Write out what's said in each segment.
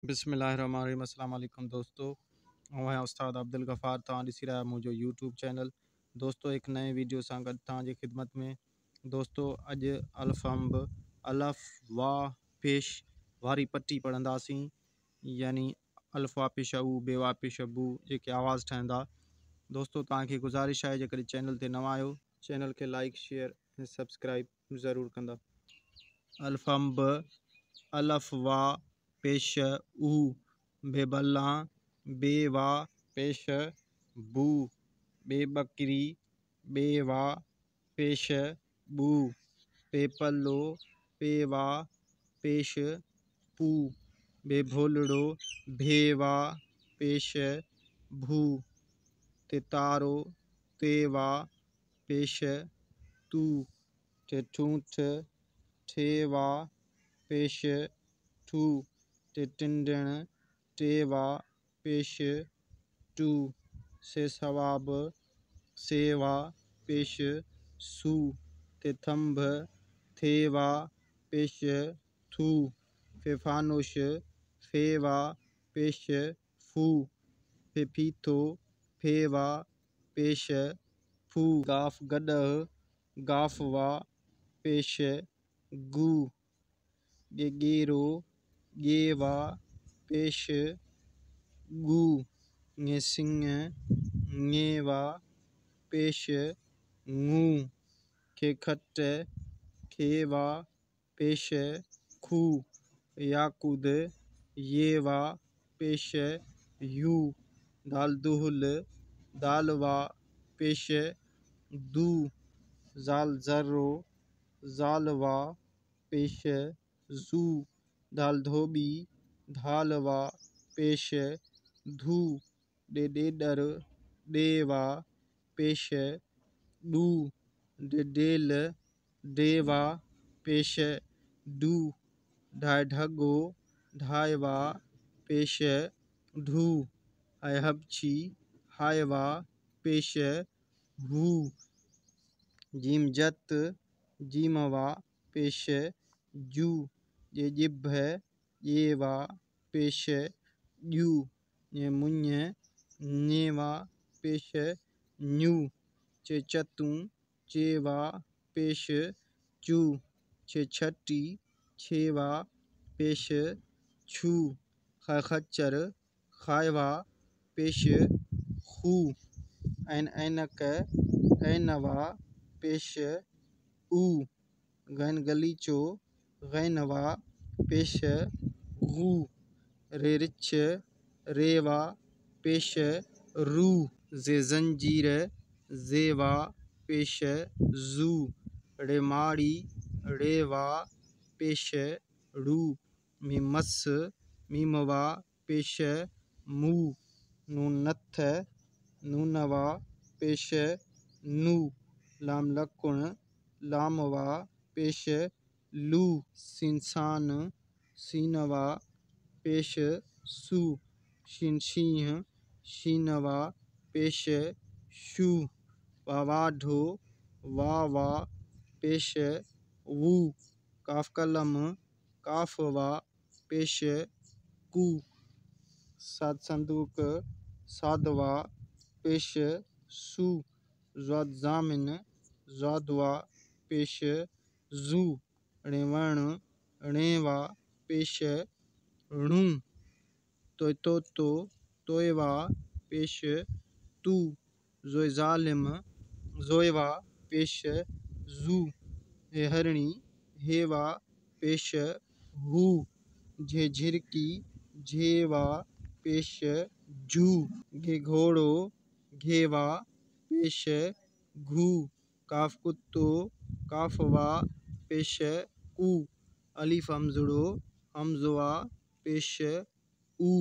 बिस्मिल्लाहिर्रहमानिर्रहीम। अस्सलाम वालेकुम दोस्तों, मैं उस्ताद अब्दुल गफ़ार तव्हां ॾिसी रहिया मुंहिंजो यूट्यूब चैनल। दोस्तों एक नए वीडियो सां गॾु तव्हांजी ख़िदमत में। दोस्तों अॼु अल्फ़ अंब अलफ़ वाह पेश वारी पटी पढ़ंदासीं, यानी अल्फ़ा पेश ऊ बेवा पेश बू जेके आवाज़ ठहंदा। दोस्तों तव्हांखे गुज़ारिश आहे जेकॾहिं चैनल ते नवां आहियो, चैनल खे लाइक शेयर ऐं सब्सक्राइब ज़रूरु कंदा। अल्फ़ अंब अलफ़ वाह पेश ऊ बेबल्ला बेवा पेश बू बेबकरी बेवा पेश बू बेपल्लो बेवा पेश पू बेभोलड़ो भेवा पेश भू तितारो तेवा पेश तू ठेठूठ ठेवा पेश ठू टिंडण टेवा पेश टू से सवाब सेवा पेश सू ते थंभ थेवा पेश थू फेफानुश फेवा पेश फू फेफीथो फेवा पेश फू गाफ गडह गाफवा पेश गू गेगेरो गेवा पेश गू सिंह गेवा पेश ngू खेखट खेवा पेश खू याकूद येवा पेश यू दाल दुहल दालवा पेश दू जाल जर्रो जालवा पेश जू दाल धोबी धालवा पेश धू डेडर देवा पेश डू डेल देवा पेश डू ढाई ढगो ढाईवा पेश ढू हबची हायवा पेश हू जीम जत जीमवा पेश जू ये जिभ येवा पेश जू ये मुंह नेवा पेश न्यू चे चतू चेवा पेश चू छे छटी छेवा पेश छू खच्चर खायवा पेश खू ऐनक ऐनवा पेश ऊ गैन गलीचो गैनवा पेश गू रे रिछ रेवा पेश रू जे जंजीर जेवा पेश जू रे माड़ी रेवा पेश रू मीमस मीमवा पेश मू नून नथ नूनवा पेश नू लाम लकुण लामवा पेश लू सिंसान सीनवा पेश सू शीन शीनवा पेश शू वावाढो वावा पेश वू काफ कलम काफवा पेश कू साद संदूक सादवा पेश सू ज़्वाद जामिन ज़्वादवा पेश जू णेवण णेवा पेश णू तो तोयवा पेश तू जोय जालिम जोयवा पेश जू हे हरणी हेवा पेश हू झे झिरकी झेवा पेश जू घे घोड़ो घेवा पेश घू काफ कुत्तो काफवा पेश कू अलीफ हमजुड़ो हमजुआ पेश ऊ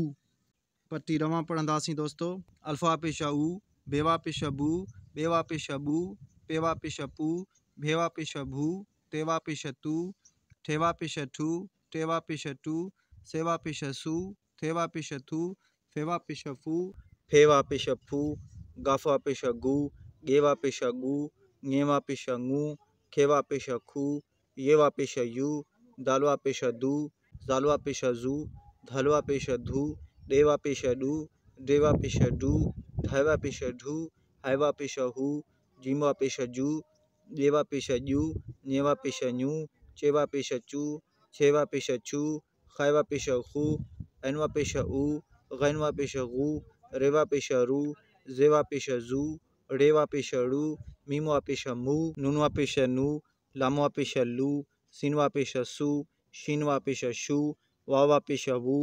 पट्टी रवां पढ़ंदासीं दोस्तों। अल्फ़ा पेश ऊ बेवा पेश बू बेवा पेश बू पेवा पेश पू भेवा पेश भू तेवा पेश तू ठेवा पेश ठू टेवा पेश टू सेवा पेश सू थेवा पेश थू फेवा पेश फू फेवा पेश फू गाफा पेश गू गेवा पेश गू गेवा पेश ngू खेवा पेश खू येवा पेश यू दालवा पेश दू जालवा पेश जू धलवा पेश धू, डेवा पेश डू, डेवा पेश डू, ढवा पेश ढू, हैवा पेश हू, जिमवा पेश जू, जेवा पेश जू, नेवा पेश न्यू, चेवा पेश चू, छेवा पेश छू, खैवा पेश खू, एनवा पेश ऊ, गैनवा पेश गू, रेवा पेश रू, जेवा पेश जू, रेवा पेश रू, मीमवा पेश मू, नूनवा पेश नू, लामवा पेश लू, सिनवा पेश सू, शीनवा पेश शू, वावा पेश वू,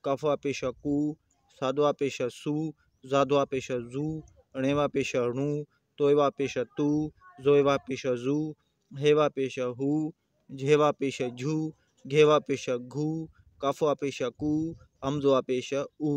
कफवा पेश कू, सादवा पेश सू, जादवा पेश जू, णेवा पेश णू, तोयवा पेश तू, जोयवा पेश जू, हेवा पेश हू, झेवा पेश झू, घेवा पेश घू, कफवा पेश कू, हमजवा पेश ऊ।